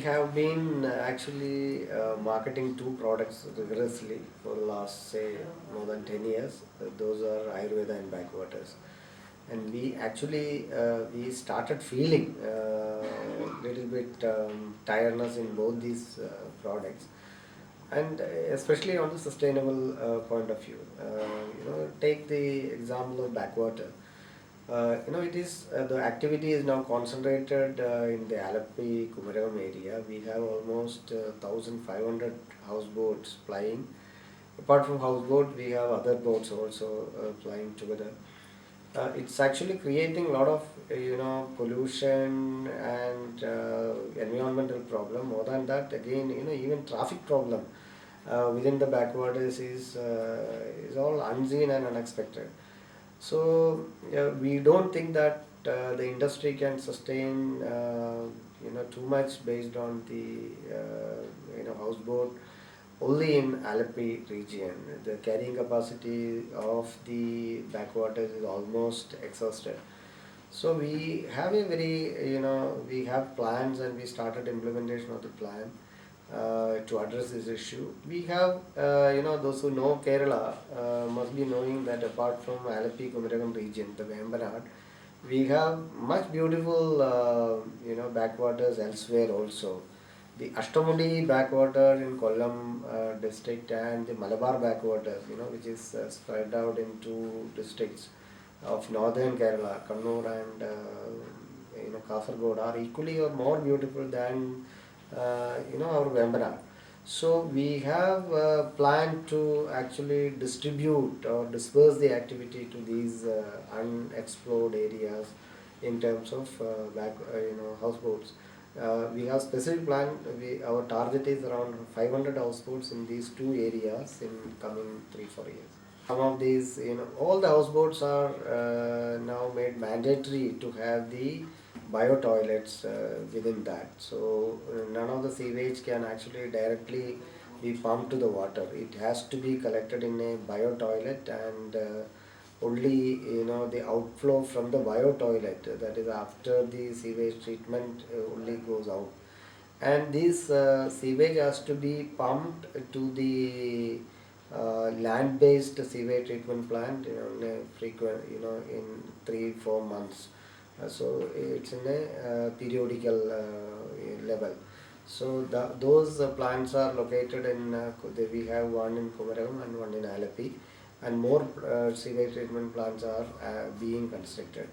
have been actually marketing two products rigorously for the last, say, more than 10 years. Those are Ayurveda and backwaters. And we actually we started feeling little bit tiredness in both these products, and especially on the sustainable point of view. Take the example of backwater. It is the activity is now concentrated in the Alapi Kumaragam area. We have almost 1,500 houseboats plying. Apart from houseboat, we have other boats also plying together. It's actually creating a lot of pollution and environmental problem. More than that, again, even traffic problem within the backwaters is all unseen and unexpected. So we don't think that the industry can sustain too much based on the houseboat only in Alapi region. The carrying capacity of the backwaters is almost exhausted. So we have a very, we have plans and we started implementation of the plan to address this issue. We have, those who know Kerala must be knowing that apart from Alapi Kumaragam region, the Vembanad, we have much beautiful, backwaters elsewhere also. The Ashtamudi backwater in Kollam district and the Malabar backwaters, which is spread out into districts of northern Kerala, Kannur and Kasargod, are equally or more beautiful than our Vembanad. So we have planned to actually distribute or disperse the activity to these unexplored areas in terms of houseboats. We have specific plan. Our target is around 500 houseboats in these two areas in coming 3-4 years. Some of these, all the houseboats are now made mandatory to have the bio toilets within that. So none of the sewage can actually directly be pumped to the water. It has to be collected in a bio toilet, and only the outflow from the bio toilet, that is after the sewage treatment, only goes out. And this sewage has to be pumped to the land-based sewage treatment plant frequent in 3-4 months. So it's in a periodical level. So those plants are located in we have one in Kumaragam and one in Alapi, and more sewage treatment plants are being constructed.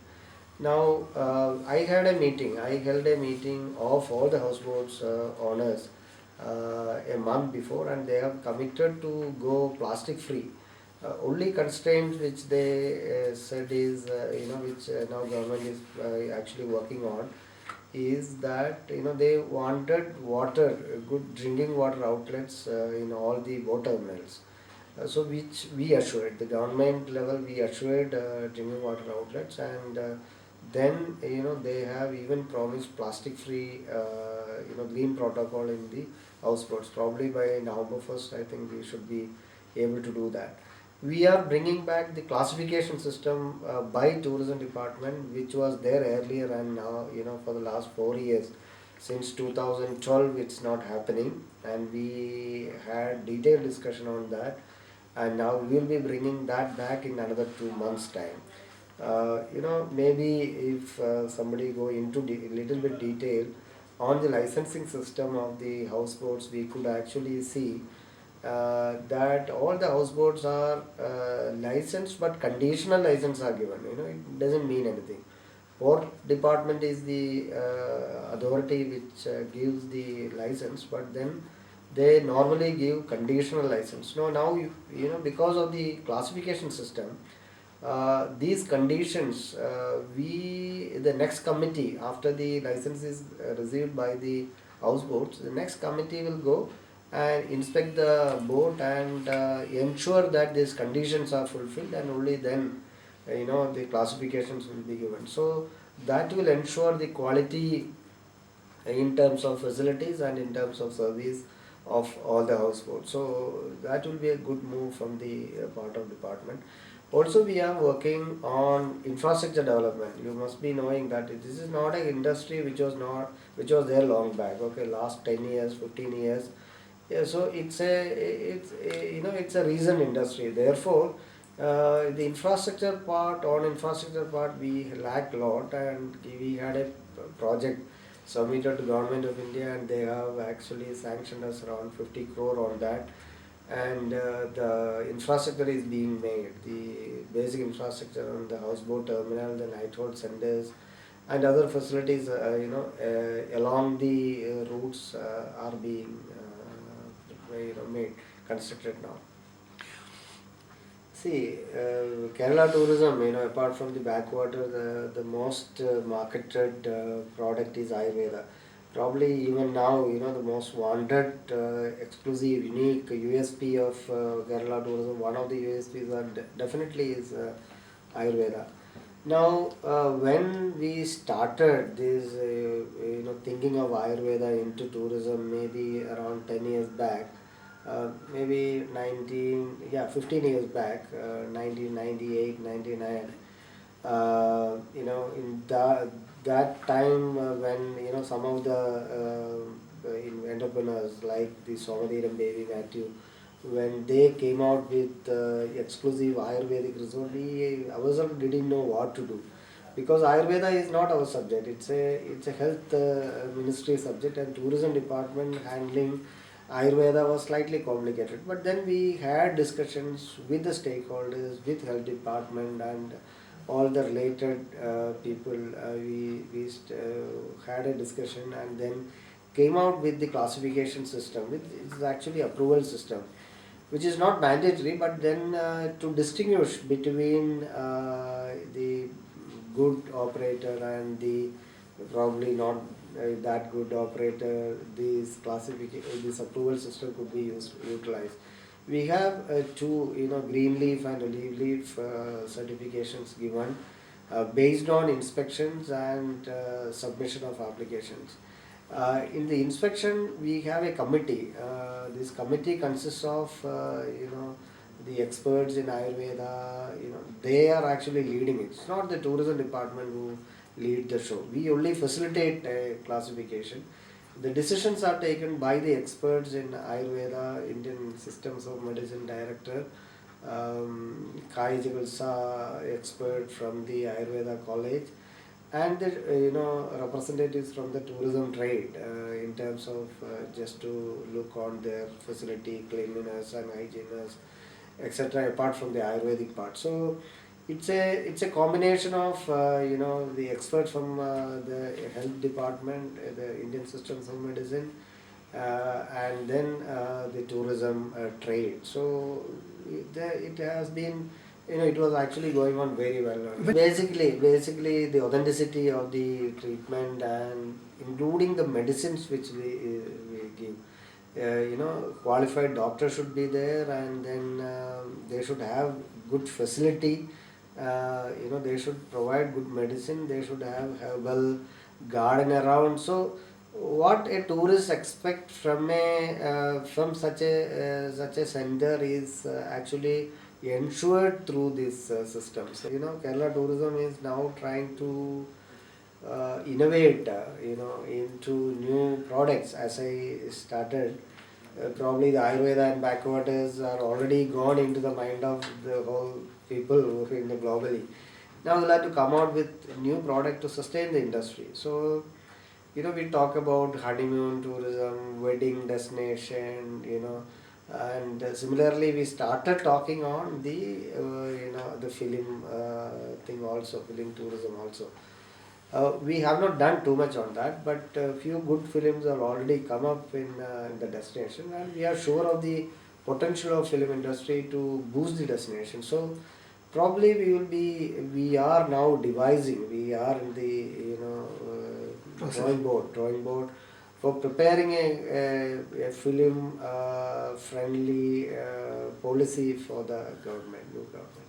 Now I held a meeting of all the houseboats owners a month before, and they have committed to go plastic free. Only constraint which they said is, which now government is actually working on, is that they wanted water, good drinking water outlets in all the boat terminals. So which we assured, the government level we assured drinking water outlets, and then they have even promised plastic free green protocol in the houseboats. Probably by November 1st I think we should be able to do that. We are bringing back the classification system by tourism department, which was there earlier, and now for the last 4 years, since 2012 it's not happening, and we had detailed discussion on that, and now we will be bringing that back in another 2 months time. Maybe if somebody go into little bit detail on the licensing system of the houseboats, we could actually see that all the houseboats are licensed, but conditional license are given. It doesn't mean anything. Port department is the authority which gives the license, but then they normally give conditional license. Now because of the classification system, these conditions, the next committee, after the license is received by the houseboats, the next committee will go and inspect the boat and ensure that these conditions are fulfilled, and only then the classifications will be given. So that will ensure the quality in terms of facilities and in terms of service of all the houseboats. So that will be a good move from the part of department. Also, we are working on infrastructure development. You must be knowing that this is not an industry which was there long back. Okay, last 10 years, 15 years. Yeah, so it's a recent industry. Therefore, the infrastructure part we lacked a lot, and we had a project submitted to Government of India, and they have actually sanctioned us around 50 crore on that. And the infrastructure is being made, the basic infrastructure on the houseboat terminal, the night hold centers, and other facilities along the routes are being made, constructed now. See, Kerala tourism, apart from the backwater, the most marketed product is Ayurveda. Probably even now, the most wanted, exclusive, unique USP of Kerala tourism, one of the USPs are definitely is Ayurveda. Now, when we started this, thinking of Ayurveda into tourism, maybe around 10 years back, maybe 15 years back, 1998, 99, in that time when, some of the entrepreneurs like the Somadhiram Baby Matthew, when they came out with exclusive Ayurvedic resort, we ourselves didn't know what to do, because Ayurveda is not our subject. It's a health ministry subject, and tourism department handling Ayurveda was slightly complicated. But then we had discussions with the stakeholders, with health department, and all the related people. Had a discussion, and then came out with the classification system, which is actually approval system, which is not mandatory, but then to distinguish between the good operator and the probably not that good operator, this approval system could be utilized. We have two, green leaf and olive leaf certifications given based on inspections and submission of applications. In the inspection, we have a committee. This committee consists of, the experts in Ayurveda. They are actually leading it. It's not the tourism department who lead the show. We only facilitate classification. The decisions are taken by the experts in Ayurveda, Indian Systems of Medicine Director, Kai Jigalsa expert from the Ayurveda College, and the representatives from the tourism trade in terms of just to look on their facility cleanliness and hygienist, etc. Apart from the Ayurvedic part. So it's a combination of the experts from the health department, the Indian Systems of Medicine, and then the tourism trade. So it has been, it was actually going on very well. Basically the authenticity of the treatment, and including the medicines which we give. Qualified doctor should be there, and then they should have good facility. They should provide good medicine. They should have herbal garden around. So, what a tourist expect from such a center is actually ensured through this system. So, Kerala tourism is now trying to innovate, into new products. As I started, probably the Ayurveda and backwaters are already gone into the mind of the whole people in the globally. Now we'll have to come out with new product to sustain the industry. So, we talk about honeymoon tourism, wedding destination, and similarly we started talking on the the film thing also, film tourism also. We have not done too much on that, but a few good films have already come up in the destination, and we are sure of the potential of film industry to boost the destination. So probably we are now devising, we are in the drawing board for preparing a film friendly policy for the government, new government.